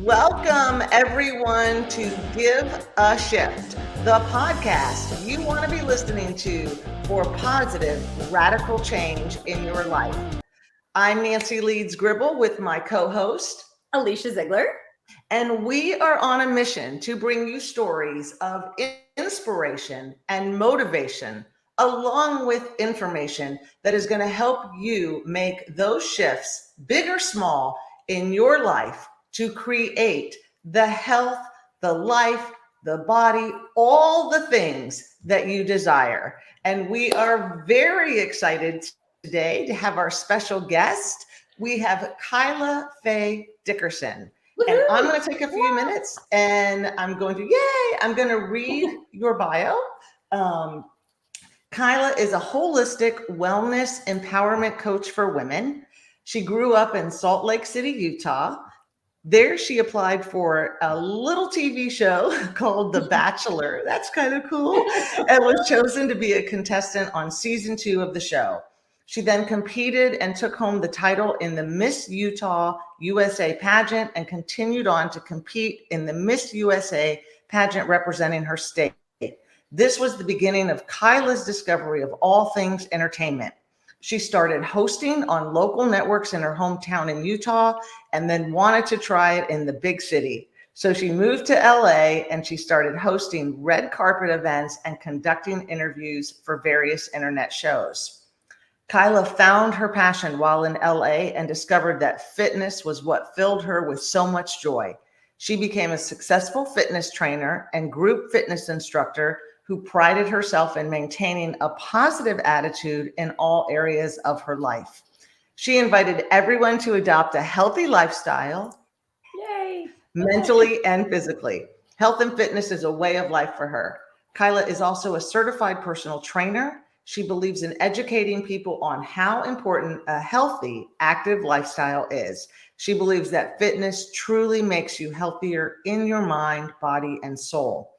Welcome, everyone, to Give a Shift, the podcast you want to be listening to for positive, radical change in your life. I'm Nancy Leeds Gribble with my co-host, Alicia Ziegler. And we are on a mission to bring you stories of inspiration and motivation, along with information that is going to help you make those shifts, big or small, in your life to create the health, the life, the body, all the things that you desire. And we are very excited today to have our special guest. We have Kyla Faye Dickerson. And I'm going to take a few minutes and I'm going to read your bio. Kyla is a holistic wellness empowerment coach for women. She grew up in Salt Lake City, Utah. There she applied for a little TV show called The Bachelor. That's kind of cool. And was chosen to be a contestant on season 2 of the show. She then competed and took home the title in the Miss Utah USA Pageant and continued on to compete in the Miss USA Pageant representing her state. This was the beginning of Kyla's discovery of all things entertainment. She started hosting on local networks in her hometown in Utah and then wanted to try it in the big city. So she moved to LA and she started hosting red carpet events and conducting interviews for various internet shows. Kyla found her passion while in LA and discovered that fitness was what filled her with so much joy. She became a successful fitness trainer and group fitness instructor who prided herself in maintaining a positive attitude in all areas of her life. She invited everyone to adopt a healthy lifestyle, mentally and physically. Health and fitness is a way of life for her. Kyla is also a certified personal trainer. She believes in educating people on how important a healthy, active lifestyle is. She believes that fitness truly makes you healthier in your mind, body, and soul.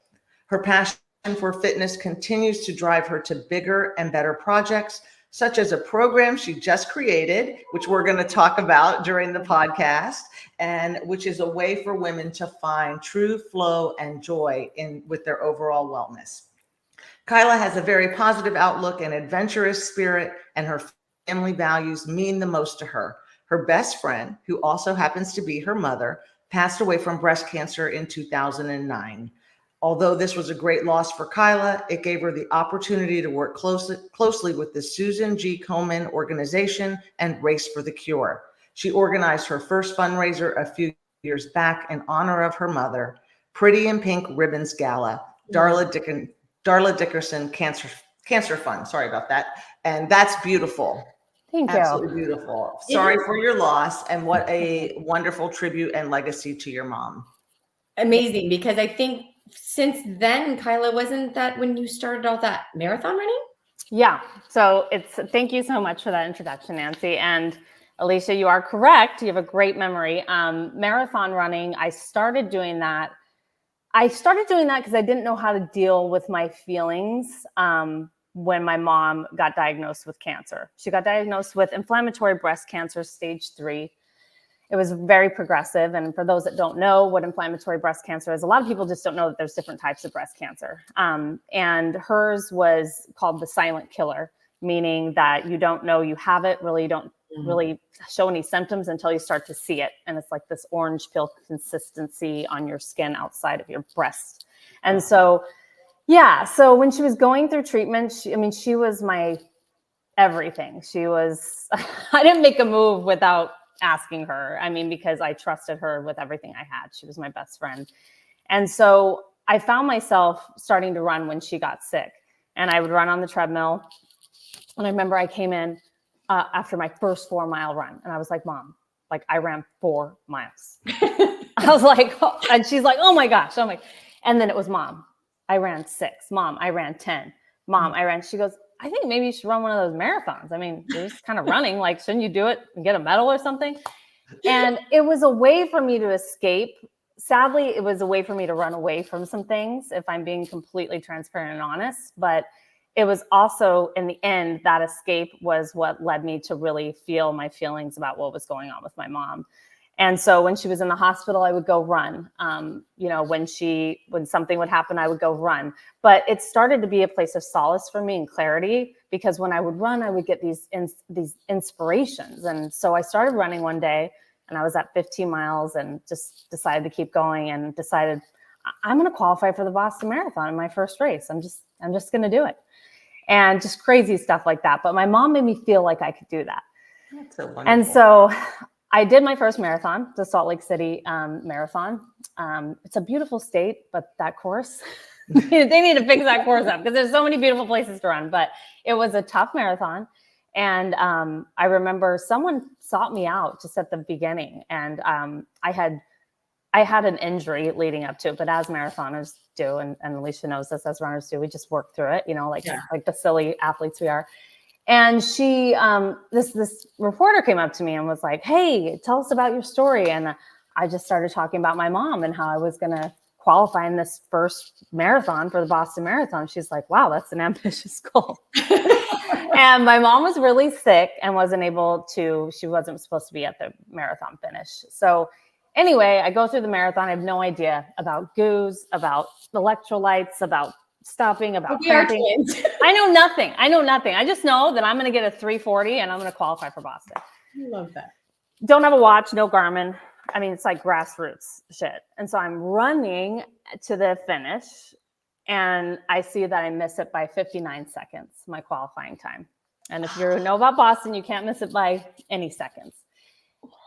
Her passion for fitness continues to drive her to bigger and better projects, such as a program she just created, which we're going to talk about during the podcast, and which is a way for women to find true flow and joy with their overall wellness. Kyla has a very positive outlook and adventurous spirit, and her family values mean the most to her. Her best friend, who also happens to be her mother, passed away from breast cancer in 2009. Although this was a great loss for Kyla, it gave her the opportunity to work closely with the Susan G. Komen organization and Race for the Cure. She organized her first fundraiser a few years back in honor of her mother, Pretty in Pink Ribbons Gala, Darla Dickerson Cancer Fund. Sorry about that. And that's beautiful. Thank you. Absolutely beautiful. Sorry for your loss, and what a wonderful tribute and legacy to your mom. Amazing, because I think since then, Kyla, wasn't that when you started all that marathon running? Yeah. So thank you so much for that introduction, Nancy. And Alicia, you are correct. You have a great memory. Marathon running, I started doing that because I didn't know how to deal with my feelings when my mom got diagnosed with cancer. She got diagnosed with inflammatory breast cancer, stage 3. It was very progressive. And for those that don't know what inflammatory breast cancer is, a lot of people just don't know that there's different types of breast cancer. And hers was called the silent killer, meaning that you don't know you have it, really don't really show any symptoms until you start to see it. And it's like this orange peel consistency on your skin outside of your breast. And so, so when she was going through treatment, she was my everything. She was, I didn't make a move without asking her. Because I trusted her with everything I had. She was my best friend. And so I found myself starting to run when she got sick, and I would run on the treadmill. And I remember I came in after my first 4-mile run, and I was like, Mom, I ran 4 miles. I was like, oh, and she's like, oh my gosh. I'm like, and then it was, Mom, I ran 6. Mom, I ran 10. Mom, I ran. She goes, I think maybe you should run one of those marathons. You're just kind of running. Shouldn't you do it and get a medal or something? And it was a way for me to escape. Sadly, it was a way for me to run away from some things, if I'm being completely transparent and honest. But it was also, in the end, that escape was what led me to really feel my feelings about what was going on with my mom. And so when she was in the hospital, I would go run. You know, when something would happen, I would go run. But it started to be a place of solace for me and clarity, because when I would run, I would get these inspirations. And so I started running one day, and I was at 15 miles and just decided to keep going, and decided I'm going to qualify for the Boston Marathon in my first race. I'm just going to do it. And just crazy stuff like that. But my mom made me feel like I could do that. That's so wonderful. And so I did my first marathon, the Salt Lake City Marathon. It's a beautiful state, but that course, they need to fix that course up, because there's so many beautiful places to run. But it was a tough marathon. And I remember someone sought me out just at the beginning. And I had an injury leading up to it, but as marathoners do, and Alicia knows this, as runners do, we just work through it, you know, like the silly athletes we are. And she, this reporter came up to me and was like, "Hey, tell us about your story." And I just started talking about my mom and how I was going to qualify in this first marathon for the Boston Marathon. She's like, "Wow, that's an ambitious goal." And my mom was really sick and she wasn't supposed to be at the marathon finish. So anyway, I go through the marathon. I have no idea about goos, about electrolytes, about stopping, about cramping. I know nothing. I just know that I'm going to get a 3:40 and I'm going to qualify for Boston. I love that. Don't have a watch, no Garmin. I mean, it's like grassroots shit. And so I'm running to the finish, and I see that I miss it by 59 seconds, my qualifying time. And if you know about Boston, you can't miss it by any seconds.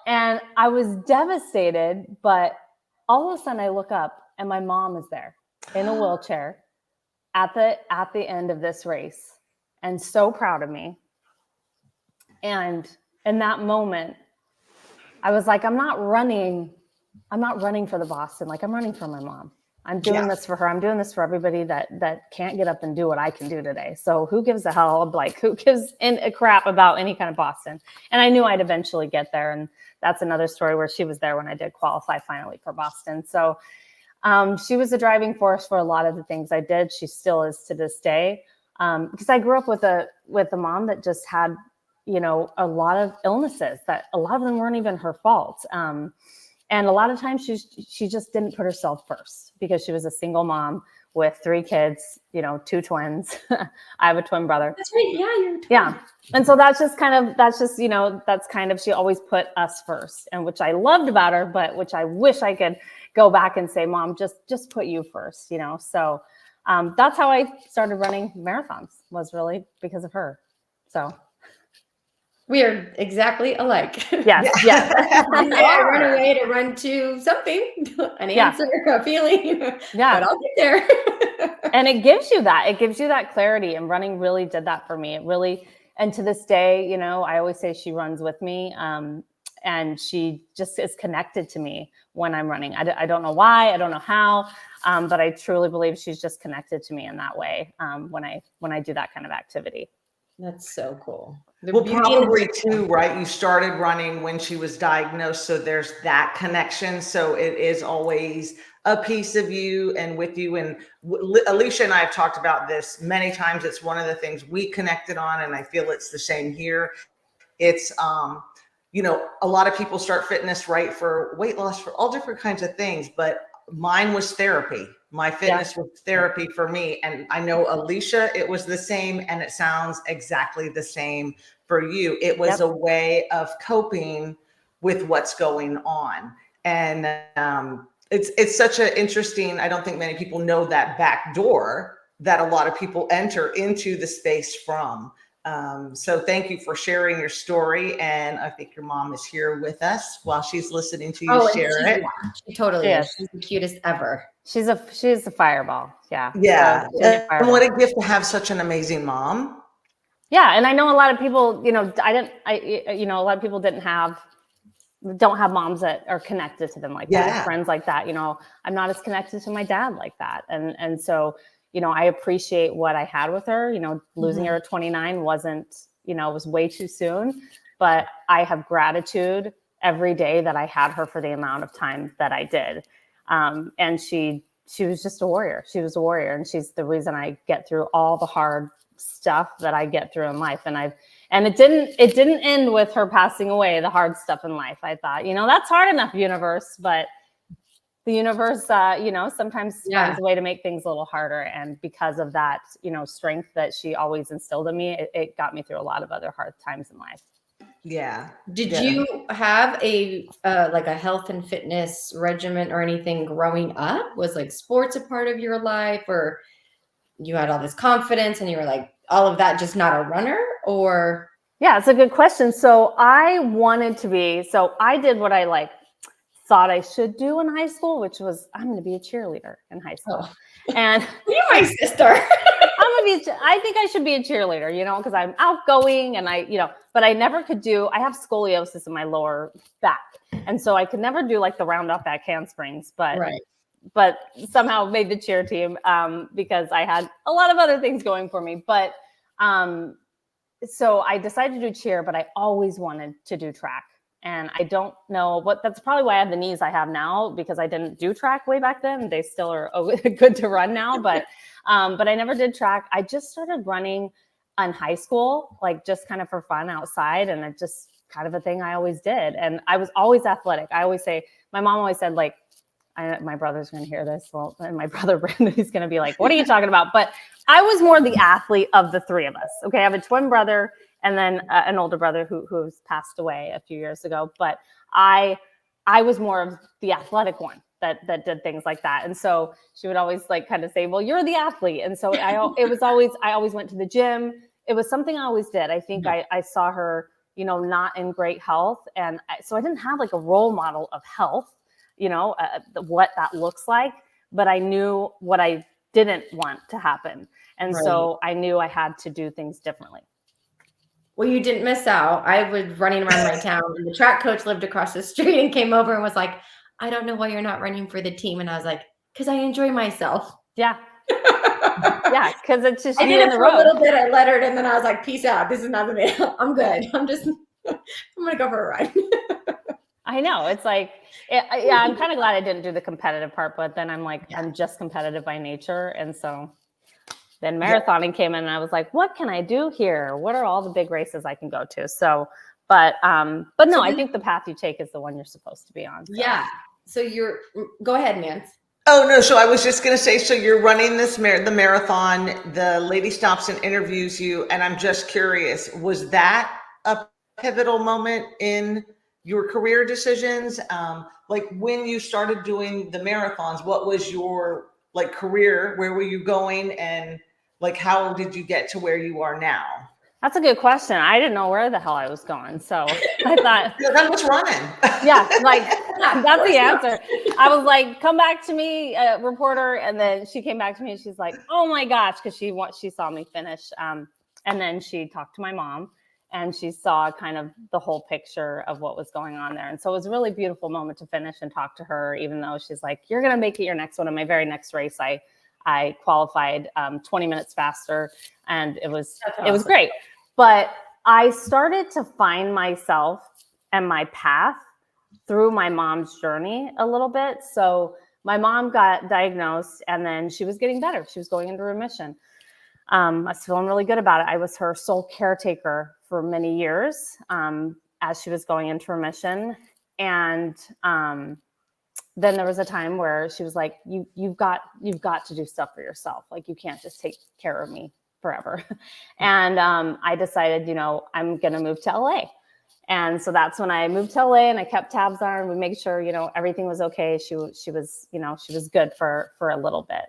And I was devastated, but all of a sudden I look up and my mom is there in a wheelchair at the end of this race, and so proud of me. And in that moment, I was like, I'm not running for the Boston. Like, I'm running for my mom. I'm doing this for her. I'm doing this for everybody that can't get up and do what I can do today. So who gives a hell? Like, who gives a crap about any kind of Boston? And I knew I'd eventually get there. And that's another story where she was there when I did qualify finally for Boston. So she was a driving force for a lot of the things I did. She still is to this day. Because I grew up with a mom that just had, you know, a lot of illnesses that a lot of them weren't even her fault. And a lot of times she just didn't put herself first, because she was a single mom with 3 kids, you know, 2 twins. I have a twin brother. That's right. Yeah, you're a twin. Yeah. And so that's kind of, she always put us first, and which I loved about her, but which I wish I could go back and say, "Mom, just put you first," you know? So that's how I started running marathons, was really because of her. So we are exactly alike. yes. I run away to run to something, an answer, a feeling. Yeah. But I'll get there. And it gives you that clarity, and running really did that for me. It really, and to this day, you know, I always say she runs with me. And she just is connected to me when I'm running. I don't know why, I don't know how, but I truly believe she's just connected to me in that way when I do that kind of activity. That's so cool. Well, probably too, right? You started running when she was diagnosed, so there's that connection. So it is always a piece of you and with you. And Alicia and I have talked about this many times. It's one of the things we connected on, and I feel it's the same here. It's you know, a lot of people start fitness, right, for weight loss, for all different kinds of things, but mine was therapy. My fitness was therapy for me. And I know, Alicia, it was the same, and it sounds exactly the same for you. It was a way of coping with what's going on. And it's such an interesting, I don't think many people know that back door that a lot of people enter into the space from. So thank you for sharing your story. And I think your mom is here with us while she's listening to you share it. She totally is. She's the cutest ever. She's a fireball. Yeah. Yeah. Fireball. And what a gift to have such an amazing mom. Yeah. And I know a lot of people, you know, a lot of people don't have moms that are connected to them like that, friends like that. You know, I'm not as connected to my dad like that. And so, you know, I appreciate what I had with her. You know, losing her at 29 wasn't, you know, it was way too soon, but I have gratitude every day that I had her for the amount of time that I did. And she was just a warrior. She was a warrior, and she's the reason I get through all the hard stuff that I get through in life. And it didn't end with her passing away, the hard stuff in life. I thought, that's hard enough, universe, but the universe, sometimes finds a way to make things a little harder. And because of that, strength that she always instilled in me, it got me through a lot of other hard times in life. Yeah. Did you have a like a health and fitness regimen or anything growing up? Was like sports a part of your life, or you had all this confidence and you were like all of that, just not a runner? Or yeah, it's a good question. So I did what I thought I should do in high school, which was I'm going to be a cheerleader in high school. And you're my sister. I think I should be a cheerleader, because I'm outgoing and but I never could I have scoliosis in my lower back. And so I could never do like the round up back handsprings, but somehow made the cheer team because I had a lot of other things going for me. But so I decided to do cheer, but I always wanted to do track. And I don't know that's probably why I have the knees I have now, because I didn't do track way back then. They still are good to run now, but I never did track. I just started running in high school, like just kind of for fun outside. And it just kind of a thing I always did. And I was always athletic. I always say, my mom always said my brother's going to hear this. Well, and my brother Brandon is going to be like, what are you talking about? But I was more the athlete of the three of us. Okay. I have a twin brother and then an older brother who's passed away a few years ago. But I was more of the athletic one that did things like that. And so she would always kind of say, well, you're the athlete. And so I always went to the gym. It was something I always did. I think I saw her, not in great health. And so I didn't have a role model of health, what that looks like, but I knew what I didn't want to happen. And so I knew I had to do things differently. Well, you didn't miss out. I was running around my town and the track coach lived across the street and came over and was like, I don't know why you're not running for the team. And I was like, because I enjoy myself. Yeah. Yeah, because it's just I did it for a little bit. I lettered and then I was like, peace out. This is not the man. I'm good. I'm going to go for a ride. I know. It's I'm kind of glad I didn't do the competitive part, but then I'm just competitive by nature. And so then marathoning came in and I was like, what can I do here? What are all the big races I can go to? So, but no, I think the path you take is the one you're supposed to be on. So. Yeah. So go ahead, Nance. Oh, no. So I was just going to say, so you're running the marathon, the lady stops and interviews you. And I'm just curious, was that a pivotal moment in your career decisions? When you started doing the marathons, what was your career? Where were you going? And how did you get to where you are now? That's a good question. I didn't know where the hell I was going. So I thought that was running. Yeah. That's the answer. I was like, come back to me, reporter. And then she came back to me and she's like, oh my gosh. Cause she saw me finish. And then she talked to my mom and she saw kind of the whole picture of what was going on there. And so it was a really beautiful moment to finish and talk to her, even though she's like, you're going to make it your next one. In my very next race, I qualified 20 minutes faster and it was great. But I started to find myself and my path through my mom's journey a little bit. So my mom got diagnosed and then she was getting better. She was going into remission. I was feeling really good about it. I was her sole caretaker for many years as she was going into remission. And then there was a time where she was like, you've got to do stuff for yourself. You can't just take care of me forever. And I decided, I'm going to move to LA. And so that's when I moved to LA and I kept tabs on her and we made sure, everything was okay. She was good for a little bit.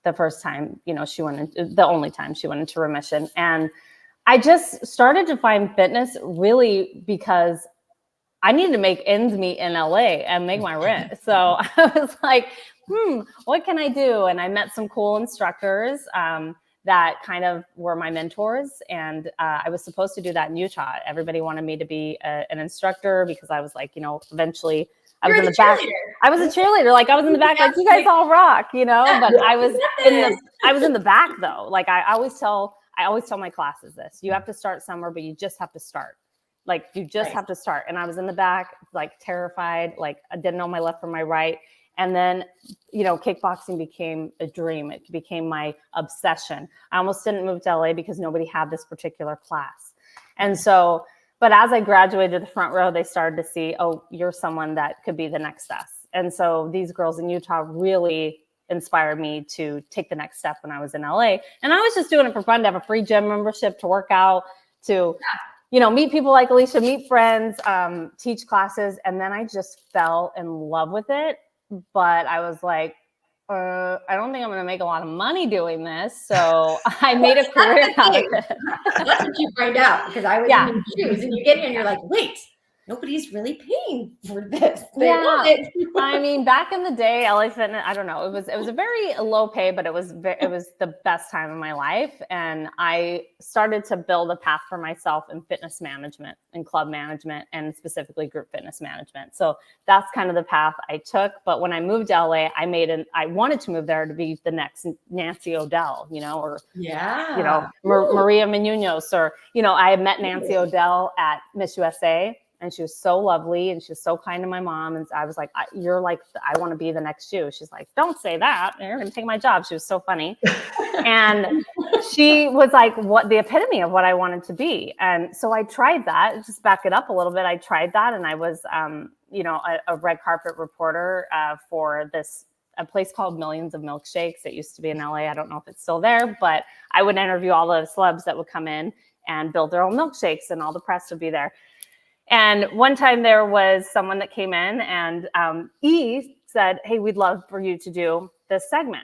The first time, the only time she went into remission. And I just started to find fitness really because I needed to make ends meet in LA and make my rent. So I was like, what can I do? And I met some cool instructors that kind of were my mentors. And I was supposed to do that in Utah. Everybody wanted me to be an instructor because I was like, eventually I was in the back. I was a cheerleader. I was in the back, you guys all rock, but I was in the back though. I always tell my classes this, you have to start somewhere, but you just have to start. You just have to start. And I was in the back, terrified, I didn't know my left from my right. And then, you know, kickboxing became a dream. It became my obsession. I almost didn't move to LA because nobody had this particular class. And so, but as I graduated the front row, they started to see, oh, you're someone that could be the next us. And so these girls in Utah really inspired me to take the next step when I was in LA. And I was just doing it for fun, to have a free gym membership, to work out, to, you know, meet people like Alicia, meet friends, teach classes. And then I just fell in love with it. But I was like, I don't think I'm going to make a lot of money doing this. So I made a career out of it. That's what you find out, because I was in your shoes, and you get here and you're like, wait, nobody's really paying for this. They want it. I mean, back in the day, LA Fitness, I don't know. It was a very low pay, but it was the best time of my life. And I started to build a path for myself in fitness management and club management, and specifically group fitness management. So that's kind of the path I took. But when I moved to LA, I wanted to move there to be the next Nancy O'Dell, you know, or, you know, Maria Menounos, or, you know, I had met Nancy O'Dell at Miss USA. And she was so lovely, and she was so kind to my mom. And I was like, you're like, I want to be the next you. She's like, don't say that. You're going to take my job. She was so funny. And she was like, what, the epitome of what I wanted to be. And so I tried that. Just back it up a little bit. I tried that. And I was, you know, a red carpet reporter for a place called Millions of Milkshakes. It used to be in LA. I don't know if it's still there, but I would interview all the celebs that would come in and build their own milkshakes, and all the press would be there. And one time there was someone that came in, and E said, hey, we'd love for you to do this segment.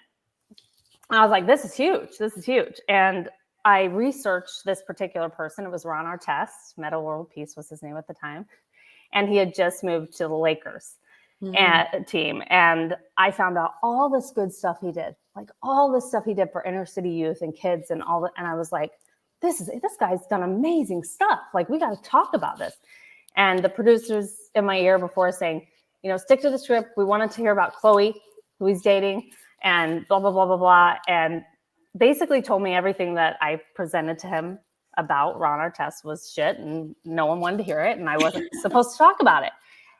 And I was like, this is huge. This is huge. And I researched this particular person. It was Ron Artest. Meta World Peace was his name at the time. And he had just moved to the Lakers team. And I found out all this good stuff he did, like all this stuff he did for inner city youth and kids and all that. And I was like, this guy's done amazing stuff. Like, we got to talk about this. And the producers in my ear before saying, you know, stick to the script. We wanted to hear about Chloe, who he's dating, and blah, blah, blah, blah, blah. And basically told me everything that I presented to him about Ron Artest was shit, and no one wanted to hear it. And I wasn't supposed to talk about it.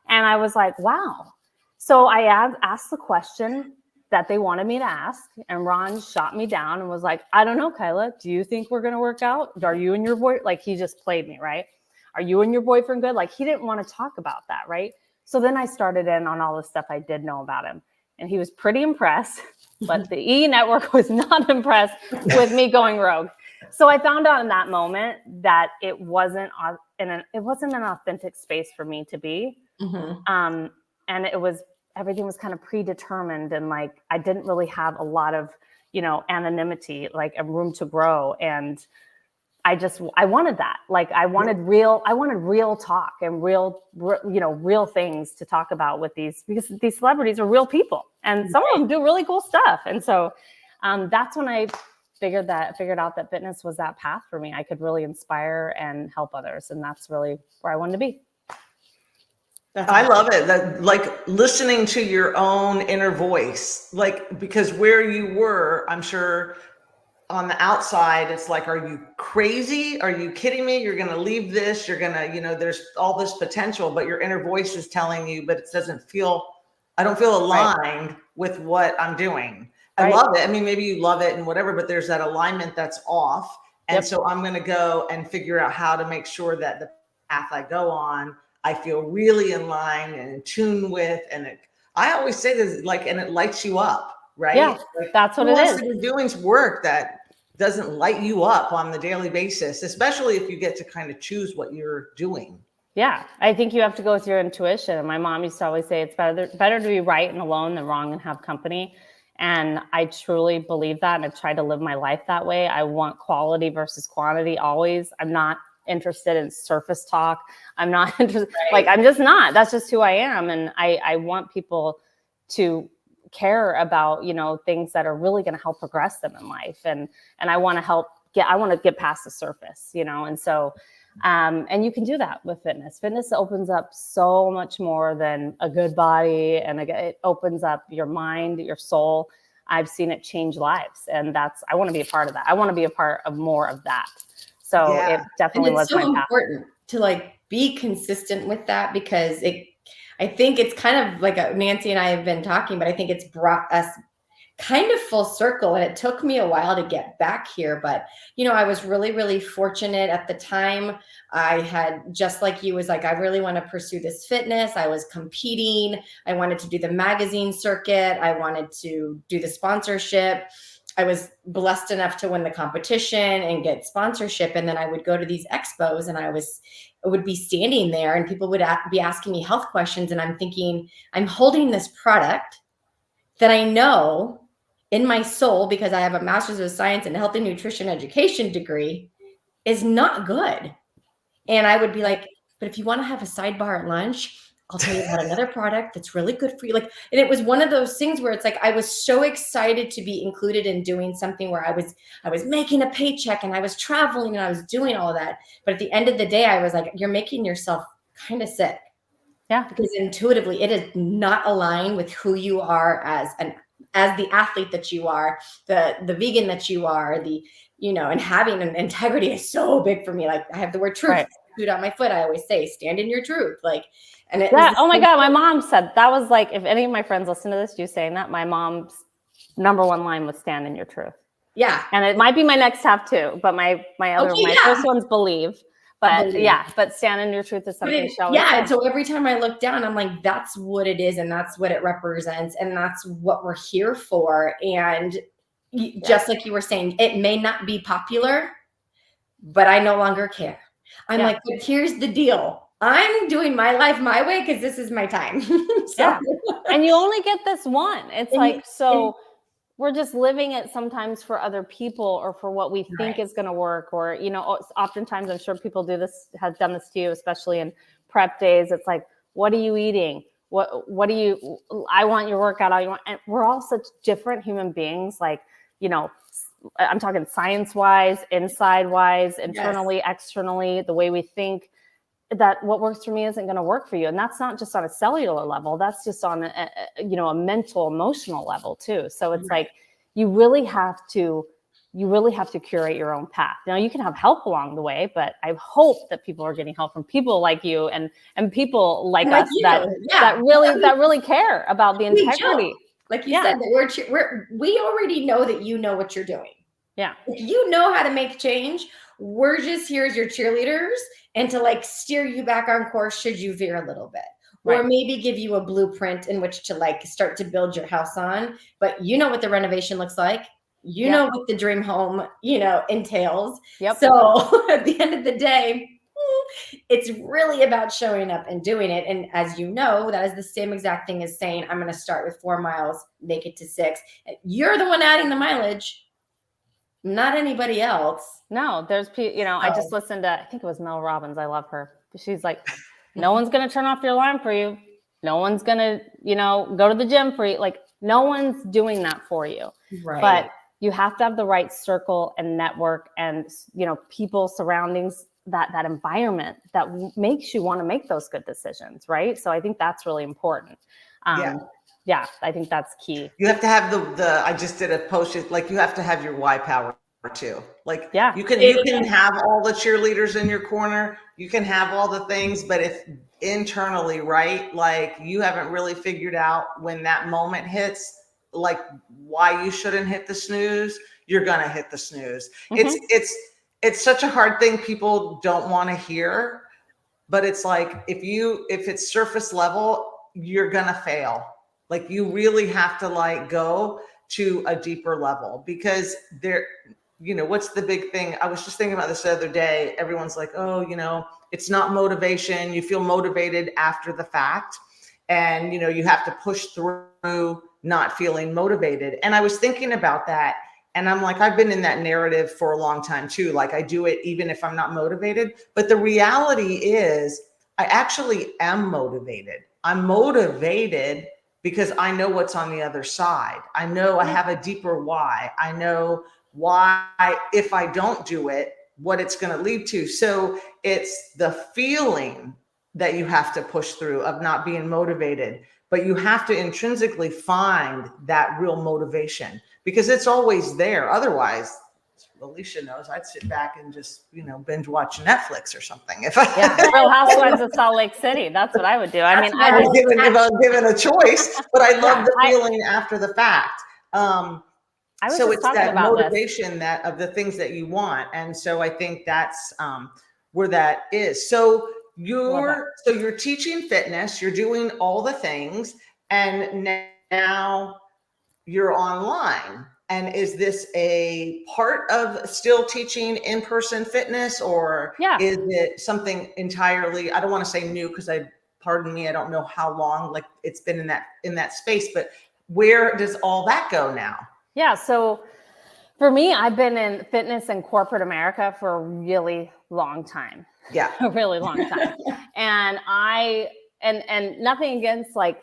And I was like, wow. So I asked the question that they wanted me to ask. And Ron shot me down and was like, I don't know, Kyla, do you think we're going to work out? Are you and your boy? Like, he just played me, right? Are you and your boyfriend good? Like, he didn't want to talk about that, right? So then I started in on all the stuff I did know about him. And he was pretty impressed, but the E Network was not impressed with me going rogue. So I found out in that moment that it wasn't an authentic space for me to be. And everything was kind of predetermined, and like, I didn't really have a lot of, you know, anonymity, like a room to grow. And I wanted that. Like, I wanted real talk and real things to talk about with these, because these celebrities are real people, and some of them do really cool stuff. And so that's when I figured out that fitness was that path for me. I could really inspire and help others. And that's really where I wanted to be. I love it. That, like, listening to your own inner voice, like, because where you were, I'm sure on the outside, it's like, are you crazy? Are you kidding me? You're going to leave this. You're going to, you know, there's all this potential, but your inner voice is telling you, but it doesn't feel, I don't feel aligned with what I'm doing. I love it. I mean, maybe you love it and whatever, but there's that alignment that's off. And so I'm going to go and figure out how to make sure that the path I go on, I feel really in line and in tune with. And I always say this, like, and it lights you up, right? Yeah, like, that's what it is. Who wants to be doing work that doesn't light you up on the daily basis, especially if you get to kind of choose what you're doing? Yeah, I think you have to go with your intuition. And my mom used to always say it's better to be right and alone than wrong and have company. And I truly believe that. And I've tried to live my life that way. I want quality versus quantity always. I'm not interested in surface talk. I'm not interested, like, I'm just not. That's just who I am. And I want people to care about, you know, things that are really going to help progress them in life. And I want to get past the surface, you know? And so, and you can do that with fitness. Fitness opens up so much more than a good body. And it opens up your mind, your soul. I've seen it change lives. And I want to be a part of that. I want to be a part of more of that. So it definitely was my path. It's so important to, like, be consistent with that, because I I think it's kind of like Nancy and I have been talking, but I think it's brought us kind of full circle. And it took me a while to get back here. But, you know, I was really, really fortunate at the time. I had, just like you, was like, I really want to pursue this fitness. I was competing. I wanted to do the magazine circuit. I wanted to do the sponsorship. I was blessed enough to win the competition and get sponsorship. And then I would go to these expos and I would be standing there and people would be asking me health questions. And I'm thinking, I'm holding this product that I know in my soul, because I have a master's of science and health and nutrition education degree, is not good. And I would be like, but if you want to have a sidebar at lunch, I'll tell you about another product that's really good for you. Like, and it was one of those things where it's like, I was so excited to be included in doing something where I was making a paycheck and I was traveling and I was doing all of that. But at the end of the day, I was like, you're making yourself kind of sick. Yeah. Because intuitively, it is not aligned with who you are as the athlete that you are, the vegan that you are, and having an integrity is so big for me. Like, I have the word truth Right. tattooed on my foot. I always say, stand in your truth. Like, and it Yeah. Oh my God. My mom said that was like, if any of my friends listen to this, you saying that, my mom's number one line was stand in your truth. Yeah. And it might be my next tattoo, but my first one's believe. But yeah, but stand in your truth is something she always said. And so every time I look down, I'm like, that's what it is. And that's what it represents. And that's what we're here for. And just like you were saying, it may not be popular, but I no longer care. I'm like, but here's the deal. I'm doing my life my way because this is my time. And you only get this one. It's we're just living it sometimes for other people or for what we think is going to work. Or, oftentimes I'm sure people have done this to you, especially in prep days. It's like, what are you eating? I want your workout. And we're all such different human beings. Like, I'm talking science wise, inside wise, internally, externally, the way we think, that what works for me isn't going to work for you. And that's not just on a cellular level. That's just on a mental, emotional level too. So it's like, you really have to curate your own path. Now you can have help along the way, but I hope that people are getting help from people like you and people like us that really care about the integrity. Like you said, that we already know that you know what you're doing. Yeah. If you know how to make change, we're just here as your cheerleaders and to like steer you back on course should you veer a little bit. Or maybe give you a blueprint in which to like start to build your house on. But you know what the renovation looks like. You know what the dream home, entails. Yep. So at the end of the day, it's really about showing up and doing it. And as you know, that is the same exact thing as saying, I'm going to start with 4 miles, make it to 6. You're the one adding the mileage, not anybody else. No, there's, I just listened to, I think it was Mel Robbins. I love her. She's like, no one's going to turn off your alarm for you. No one's going to, go to the gym for you. Like, no one's doing that for you. Right. But you have to have the right circle and network and, people, surroundings, that environment that makes you want to make those good decisions. Right. So I think that's really important. Yeah, I think that's key. You have to have I just did a post, like you have to have your why power too. Like, you can have all the cheerleaders in your corner, you can have all the things, but if internally, right, like you haven't really figured out when that moment hits, like why you shouldn't hit the snooze, you're going to hit the snooze. Mm-hmm. It's such a hard thing people don't want to hear, but it's like, if it's surface level, you're going to fail. Like you really have to like go to a deeper level because what's the big thing? I was just thinking about this the other day. Everyone's like, oh, it's not motivation. You feel motivated after the fact. And, you have to push through not feeling motivated. And I was thinking about that. And I'm like, I've been in that narrative for a long time too. Like I do it even if I'm not motivated. But the reality is I actually am motivated. I'm motivated because I know what's on the other side. I know I have a deeper why. I know why, if I don't do it, what it's going to lead to. So it's the feeling that you have to push through of not being motivated, but you have to intrinsically find that real motivation because it's always there. Otherwise, Alicia knows I'd sit back and just, binge watch Netflix or something. If I Real Housewives of Salt Lake City. That's what I would do. I mean, I was given a choice, but I love the feeling after the fact. I was so just it's talking that about motivation that of the things that you want. And so I think that's where that is. So you're teaching fitness, you're doing all the things, and now you're online. And is this a part of still teaching in-person fitness, or is it something entirely, I don't want to say new, because pardon me, I don't know how long like it's been in that space, but where does all that go now? Yeah. So for me, I've been in fitness and corporate America for a really long time. Yeah. A really long time. And and nothing against like,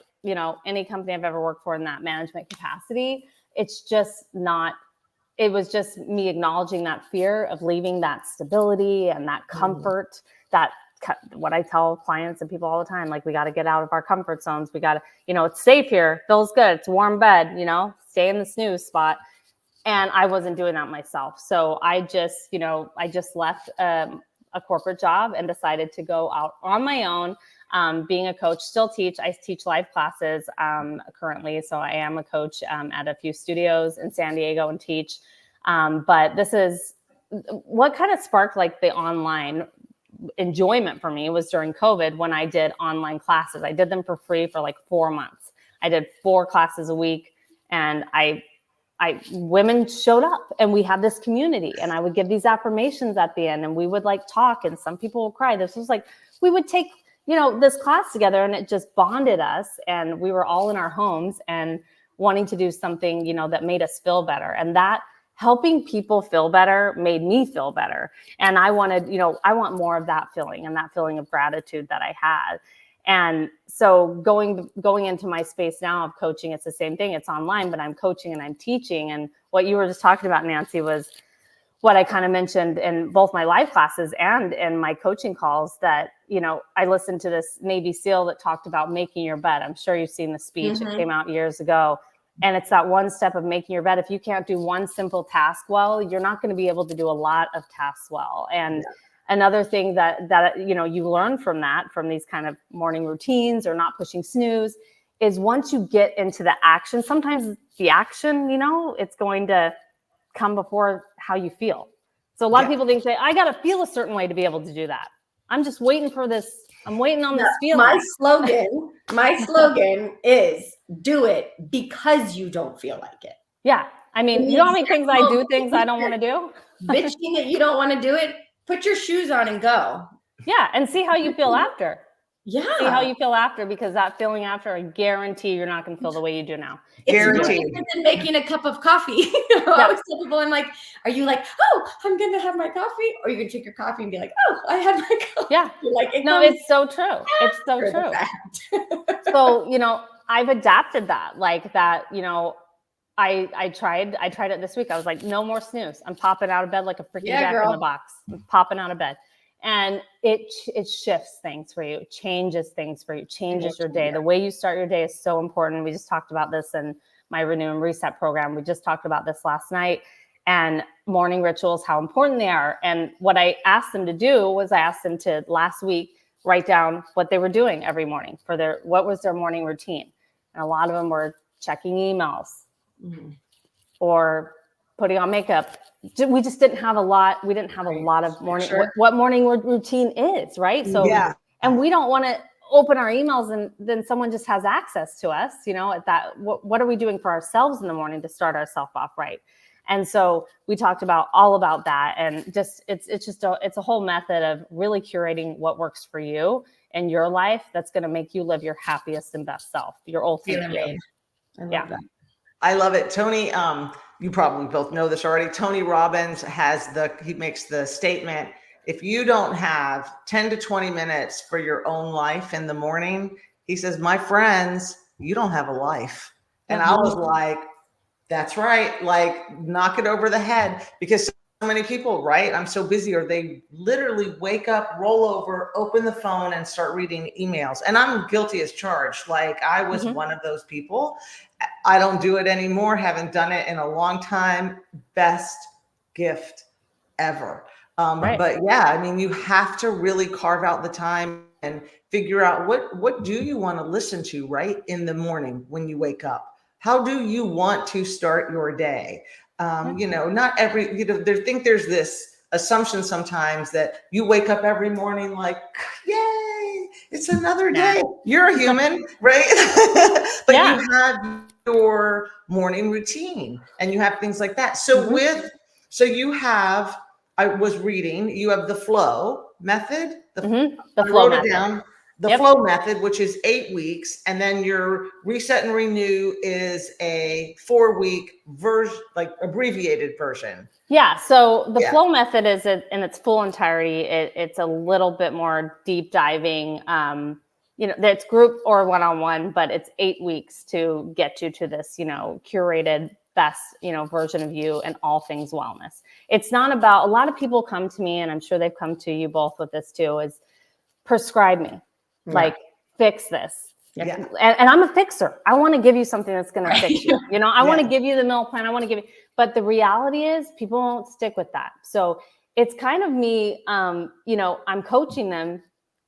any company I've ever worked for in that management capacity. It's just not, it was just me acknowledging that fear of leaving that stability and that comfort, that what I tell clients and people all the time, like, we got to get out of our comfort zones. We got to, it's safe here, feels good, it's warm bed, stay in the snooze spot. And I wasn't doing that myself. So I just left a corporate job and decided to go out on my own, being a coach, still teach. I teach live classes currently. So I am a coach at a few studios in San Diego and teach. But this is what kind of sparked like the online enjoyment for me was during COVID when I did online classes. I did them for free for like 4 months. I did 4 classes a week, and women showed up and we had this community, and I would give these affirmations at the end, and we would like talk, and some people would cry. This was like, we would take, this class together, and it just bonded us, and we were all in our homes and wanting to do something, that made us feel better. And that helping people feel better made me feel better. And I wanted, I want more of that feeling, and that feeling of gratitude that I had. And so going into my space now of coaching, it's the same thing. It's online, but I'm coaching and I'm teaching. And what you were just talking about, Nancy, was what I kind of mentioned in both my live classes and in my coaching calls, that, I listened to this Navy SEAL that talked about making your bed. I'm sure you've seen the speech. Mm-hmm. It came out years ago. And it's that one step of making your bed. If you can't do one simple task well, you're not going to be able to do a lot of tasks well. And another thing that you learn from these kind of morning routines or not pushing snooze is once you get into the action, sometimes the action, it's going to come before how you feel. So a lot of people think, I got to feel a certain way to be able to do that. I'm just waiting for this. I'm waiting on this feeling. My slogan is do it because you don't feel like it. Yeah. I mean, you know how many things I do, things I don't want to do? Bitching that you don't want to do it. Put your shoes on and go. Yeah. And see how you feel after. Yeah. See how you feel after, because that feeling after, I guarantee you're not going to feel the way you do now. It's no different than making a cup of coffee. I always tell people, I'm like, are you like, oh, I'm going to have my coffee? Or you can take your coffee and be like, oh, I had my coffee. Yeah. It's so true. It's so true. So, I've adapted that, like that, I tried it this week. I was like, no more snooze. I'm popping out of bed like a freaking Jack in the Box. I'm popping out of bed. And it shifts things for you. It changes things for you. Changes your day. The way you start your day is so important. We just talked about this in my Renew and Reset program. We just talked about this last night. And morning rituals, how important they are. And what I asked them to do was I asked them to last week write down what they were doing every morning for what was their morning routine. And a lot of them were checking emails or putting on makeup. We just didn't have a lot. We didn't have a lot of morning, what morning routine is, right? So, and we don't want to open our emails and then someone just has access to us, at that, what are we doing for ourselves in the morning to start ourselves off right? And so we talked all about that, and just, it's a whole method of really curating what works for you in your life. That's going to make you live your happiest and best self, your ultimate you. I love that. I love it. Tony, you probably both know this already. Tony Robbins he makes the statement, if you don't have 10 to 20 minutes for your own life in the morning, he says, my friends, you don't have a life. And I was like, that's right. Like, knock it over the head, because so many people, right? I'm so busy, or they literally wake up, roll over, open the phone and start reading emails. And I'm guilty as charged. Like, I was one of those people. I don't do it anymore. Haven't done it in a long time. Best gift ever. Right. But yeah, I mean, you have to really carve out the time and figure out what do you want to listen to right in the morning when you wake up? How do you want to start your day? Not every, there's this assumption sometimes that you wake up every morning like, yay, it's another day. You're a human, right? But Yeah. you have your morning routine and you have things like that. So Mhm. you have, I was reading, you have the flow method. The I flow wrote method. it down. The Yep. flow method, which is 8 weeks, and then your reset and renew is a 4-week version, like abbreviated version. Yeah. So the Yeah. flow method is in its full entirety. It's a little bit more deep diving. It's group or one-on-one, but it's 8 weeks to get you to this, curated best, version of you and all things wellness. It's not about, a lot of people come to me, and I'm sure they've come to you both with this too, is prescribe me, like fix this. Yeah. And I'm a fixer. I want to give you something that's going to fix you. I want to Yeah. give you the meal plan. I want to give you, but the reality is people won't stick with that. So it's kind of me, I'm coaching them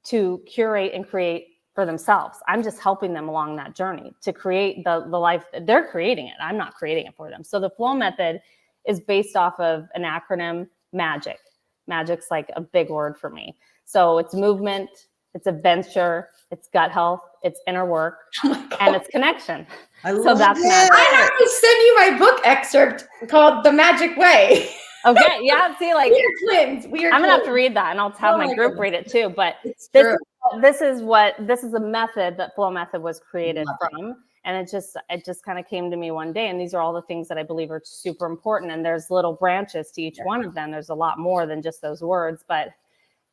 to curate and create for themselves. I'm just helping them along that journey to create the life. They're creating it. I'm not creating it for them. So the flow method is based off of an acronym, MAGIC. Magic's like a big word for me. So it's movement, it's adventure, it's gut health, it's inner work, and it's connection. So that's it. magic. I have to send you my book excerpt called The Magic Way. Okay, yeah, see, like We are twins. I'm gonna have to read that, and I'll have my group read it too. But this is a method that flow method was created from, and it just kind of came to me one day. And these are all the things that I believe are super important. And there's little branches to each one of them. There's a lot more than just those words, but